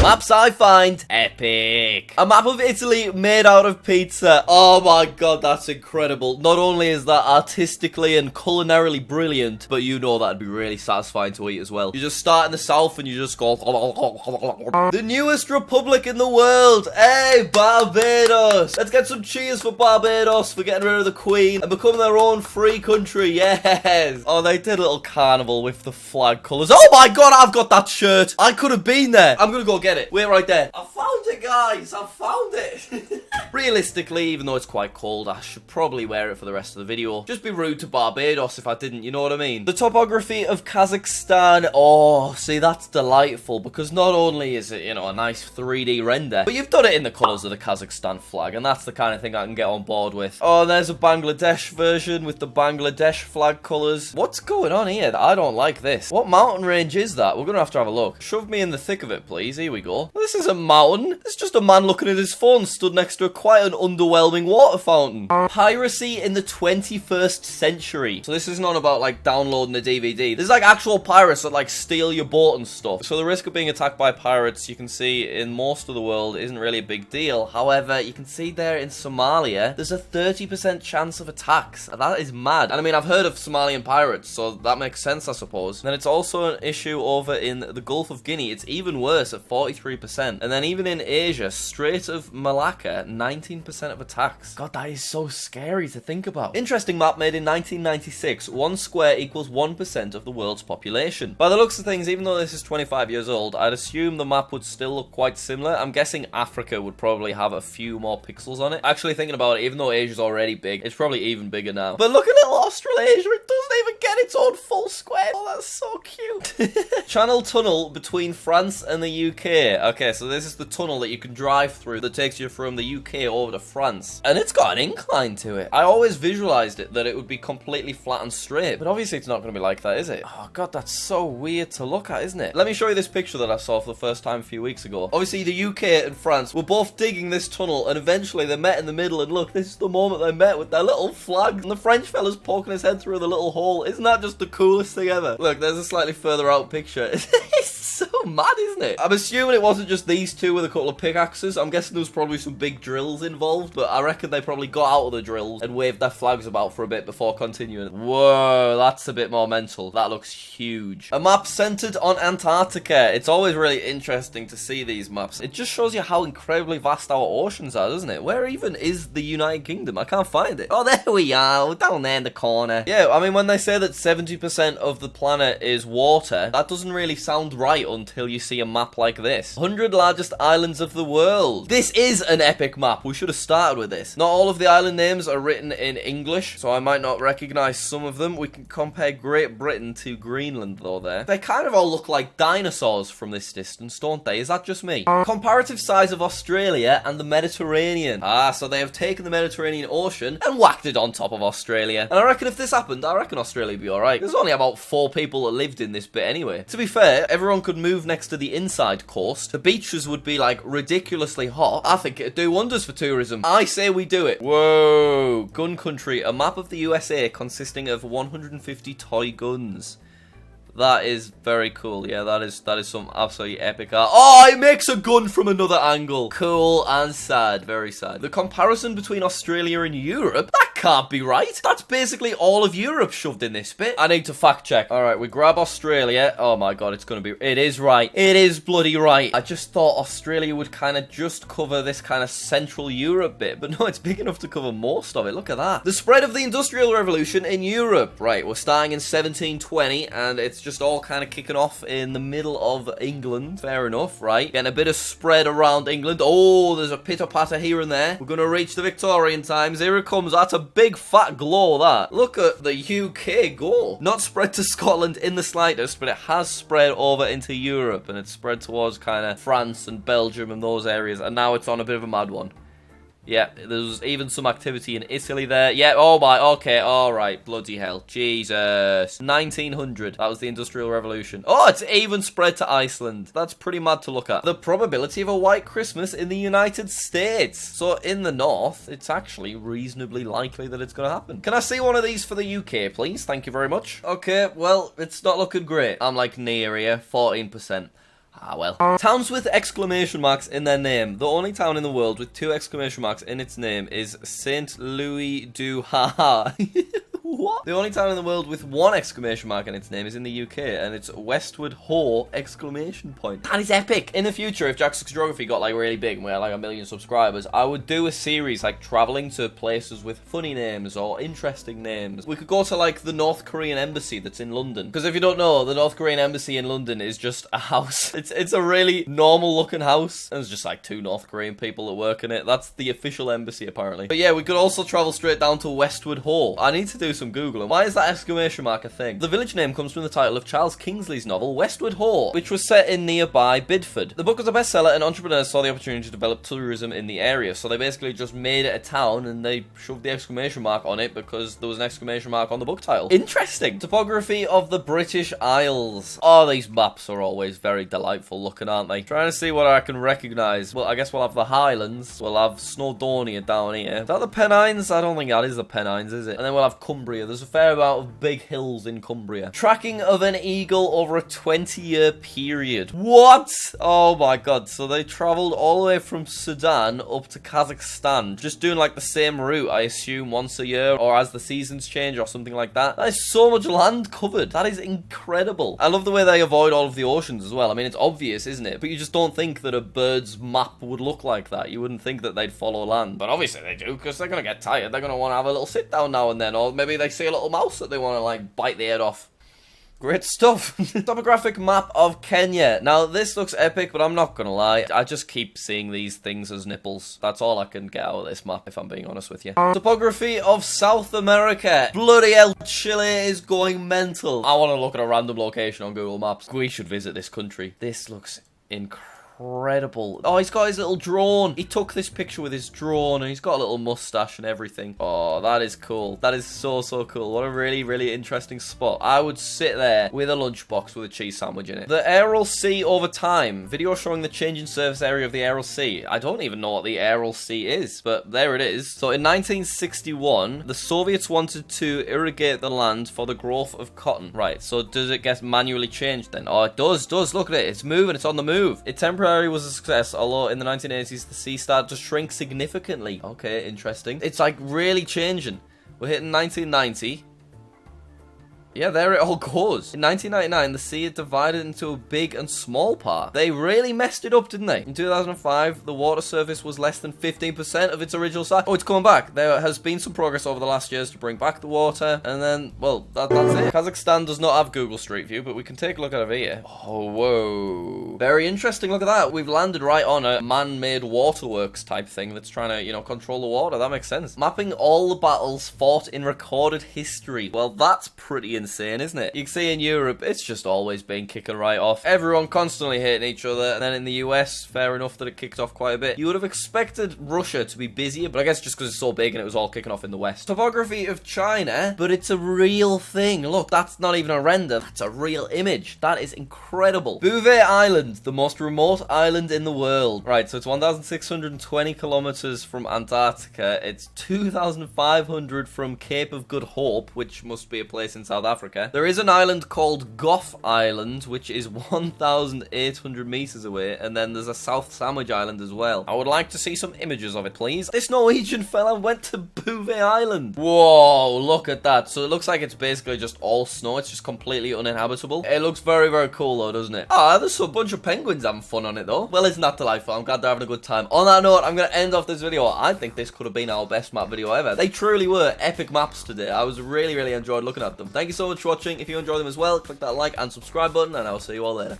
Maps I find epic. A map of Italy made out of pizza. Oh my god, that's incredible. Not only is that artistically and culinarily brilliant, but you know that'd be really satisfying to eat as well. You just start in the south and you just go... The newest republic in the world. Hey, Barbados. Let's get some cheers for Barbados for getting rid of the Queen and becoming their own free country. Yes. Oh, they did a little carnival with the flag colours. Oh my god, I've got that shirt. I could have been there. I'm gonna go get it. Wait right there. I found it, guys. I found it. Realistically, even though it's quite cold, I should probably wear it for the rest of the video. Just be rude to Barbados if I didn't, you know what I mean? The topography of Kazakhstan. Oh, see, that's delightful because not only is it, you know, a nice 3D render, but you've done it in the colours of the Kazakhstan flag, and that's the kind of thing I can get on board with. Oh, there's a Bangladesh version with the Bangladesh flag colours. What's going on here? I don't like this. What mountain range is that? We're gonna have to have a look. Shove me in the thick of it, please. Here we go. This is a mountain. It's just a man looking at his phone stood next to quite an underwhelming water fountain. Piracy in the 21st century. So this isn't on about like downloading a DVD. This is like actual pirates that like steal your boat and stuff. So the risk of being attacked by pirates, you can see in most of the world, isn't really a big deal. However, you can see there in Somalia, there's a 30% chance of attacks. That is mad. And I mean, I've heard of Somalian pirates, so that makes sense, I suppose. And then it's also an issue over in the Gulf of Guinea. It's even worse at 43%. And then even in Asia, Strait of Malacca, 19% of attacks. God, that is so scary to think about. Interesting map made in 1996. 1 square equals 1% of the world's population. By the looks of things, even though this is 25 years old, I'd assume the map would still look quite similar. I'm guessing Africa would probably have a few more pixels on it. Actually thinking about it, even though Asia's already big, it's probably even bigger now. But look at little Australasia, it doesn't even get its own full square. Oh, that's so cute. Channel tunnel between France and the UK. Okay, so this is the tunnel that you can drive through that takes you from the UK over to France. And it's got an incline to it. I always visualized it that it would be completely flat and straight, but obviously it's not going to be like that, is it? Oh god, that's so weird to look at, isn't it? Let me show you this picture that I saw for the first time a few weeks ago. Obviously the UK and France were both digging this tunnel, and eventually they met in the middle, and look, this is the moment they met with their little flag, and the French fella's poking his head through the little hole. Isn't that just the coolest thing ever? Look, there's a slightly further out picture. It's so mad, isn't it? I'm assuming it wasn't just these two with a couple of pickaxes. I'm guessing there was probably some big drills involved, but I reckon they probably got out of the drills and waved their flags about for a bit before continuing. Whoa, that's a bit more mental. That looks huge. A map centered on Antarctica. It's always really interesting to see these maps. It just shows you how incredibly vast our oceans are, doesn't it? Where even is the United Kingdom? I can't find it. Oh, there we are. We're down there in the corner. Yeah, I mean, when they say that 70% of the planet is water, that doesn't really sound right until you see a map like this. 100 largest islands of the world. This is an epic map. We should have started with this. Not all of the island names are written in English, so I might not recognize some of them. We can compare Great Britain to Greenland, though, there. They kind of all look like dinosaurs from this distance, don't they? Is that just me? Comparative size of Australia and the Mediterranean. Ah, so they have taken the Mediterranean Ocean and whacked it on top of Australia. And I reckon if this happened, I reckon Australia would be alright. There's only about 4 people that lived in this bit anyway. To be fair, everyone could move next to the inside coast. The beaches would be like ridiculously hot. I think it'd do wonders for tourism. I say we do it. Whoa. Gun country. A map of the USA consisting of 150 toy guns. That is very cool. Yeah, that is some absolutely epic art. Oh, it makes a gun from another angle. Cool and sad. Very sad. The comparison between Australia and Europe? That can't be right. That's basically all of Europe shoved in this bit. I need to fact check. All right, we grab Australia. Oh my god, it's going to be... It is right. It is bloody right. I just thought Australia would kind of just cover this kind of Central Europe bit. But no, it's big enough to cover most of it. Look at that. The spread of the Industrial Revolution in Europe. Right, we're starting in 1720 and it's just all kind of kicking off in the middle of England. Fair enough, right? Getting a bit of spread around England. Oh, there's a pitter-patter here and there. We're going to reach the Victorian times. Here it comes. That's a big fat glow, that. Look at the UK go. Not spread to Scotland in the slightest, but it has spread over into Europe, and it's spread towards kind of France and Belgium and those areas, and now it's on a bit of a mad one. Yeah, there's even some activity in Italy there. Yeah, oh my, okay, alright, bloody hell. Jesus. 1900, that was the Industrial Revolution. Oh, it's even spread to Iceland. That's pretty mad to look at. The probability of a white Christmas in the United States. So in the north, it's actually reasonably likely that it's going to happen. Can I see one of these for the UK, please? Thank you very much. Okay, well, it's not looking great. I'm like near here, 14%. Ah, well. Towns with exclamation marks in their name. The only town in the world with 2 exclamation marks in its name is Saint Louis du Haha. What? The only town in the world with 1 exclamation mark in its name is in the UK, and it's Westward Ho! Exclamation point. That is epic. In the future, if Jack's Geography got like really big and we had like 1 million subscribers, I would do a series like traveling to places with funny names or interesting names. We could go to like the North Korean embassy that's in London, because if you don't know, the North Korean embassy in London is just a house. It's a really normal looking house, and there's just like 2 North Korean people that work in it. That's the official embassy apparently. But yeah, we could also travel straight down to Westward Ho! I need to do some Googling. Why is that exclamation mark a thing? The village name comes from the title of Charles Kingsley's novel Westward Ho!, which was set in nearby Bidford. The book was a bestseller, and entrepreneurs saw the opportunity to develop tourism in the area, so they basically just made it a town and they shoved the exclamation mark on it because there was an exclamation mark on the book title. Interesting. Topography of the British Isles. Oh, these maps are always very delightful looking, aren't they? Trying to see what I can recognise. Well, I guess we'll have the Highlands. We'll have Snowdonia down here. Is that the Pennines? I don't think that is the Pennines, is it? And then we'll have Cumbria. There's a fair amount of big hills in Cumbria. Tracking of an eagle over a 20-year period. What? Oh my god. So they travelled all the way from Sudan up to Kazakhstan. Just doing like the same route, I assume, once a year or as the seasons change or something like that. That is so much land covered. That is incredible. I love the way they avoid all of the oceans as well. I mean, it's obvious, isn't it? But you just don't think that a bird's map would look like that. You wouldn't think that they'd follow land. But obviously they do, because they're going to get tired. They're going to want to have a little sit down now and then, or maybe they see a little mouse that they want to like bite the head off. Great stuff. Topographic map of Kenya. Now, this looks epic, but I'm not gonna lie. I just keep seeing these things as nipples. That's all I can get out of this map, if I'm being honest with you. Topography of South America. Bloody hell, Chile is going mental. I want to look at a random location on Google Maps. We should visit this country. This looks incredible. Oh, he's got his little drone. He took this picture with his drone, and he's got a little mustache and everything. Oh, that is cool. That is so, so cool. What a really, really interesting spot. I would sit there with a lunchbox with a cheese sandwich in it. The Aral Sea over time. Video showing the changing surface area of the Aral Sea. I don't even know what the Aral Sea is, but there it is. So in 1961, the Soviets wanted to irrigate the land for the growth of cotton. Right, so does it get manually changed then? Oh, it does. Look at it. It's moving. It's on the move. It temporarily was a success, although in the 1980s the sea started to shrink significantly. Okay, interesting. It's like really changing. We're hitting 1990. Yeah, there it all goes. In 1999, the sea had divided into a big and small part. They really messed it up, didn't they? In 2005, the water surface was less than 15% of its original size. Oh, it's coming back. There has been some progress over the last years to bring back the water. And then, well, that's it. Kazakhstan does not have Google Street View, but we can take a look at it here. Oh, whoa. Very interesting. Look at that. We've landed right on a man-made waterworks type thing that's trying to, you know, control the water. That makes sense. Mapping all the battles fought in recorded history. Well, that's pretty insane, isn't it? You can see in Europe, it's just always been kicking right off. Everyone constantly hating each other. And then in the US, fair enough that it kicked off quite a bit. You would have expected Russia to be busier, but I guess just because it's so big and it was all kicking off in the West. Topography of China, but it's a real thing. Look, that's not even a render. That's a real image. That is incredible. Bouvet Island, the most remote island in the world. Right, so it's 1,620 kilometers from Antarctica. It's 2,500 from Cape of Good Hope, which must be a place in South Africa. There is an island called Gough Island, which is 1,800 meters away, and then there's a South Sandwich Island as well. I would like to see some images of it, please. This Norwegian fella went to Bouvet Island. Whoa, look at that. So it looks like it's basically just all snow. It's just completely uninhabitable. It looks very, very cool though, doesn't it? Ah, there's a bunch of penguins having fun on it though. Well, isn't that delightful? I'm glad they're having a good time. On that note, I'm going to end off this video. I think this could have been our best map video ever. They truly were epic maps today. I was really, really enjoyed looking at them. Thank you so much for watching. If you enjoyed them as well, click that like and subscribe button, and I'll see you all later.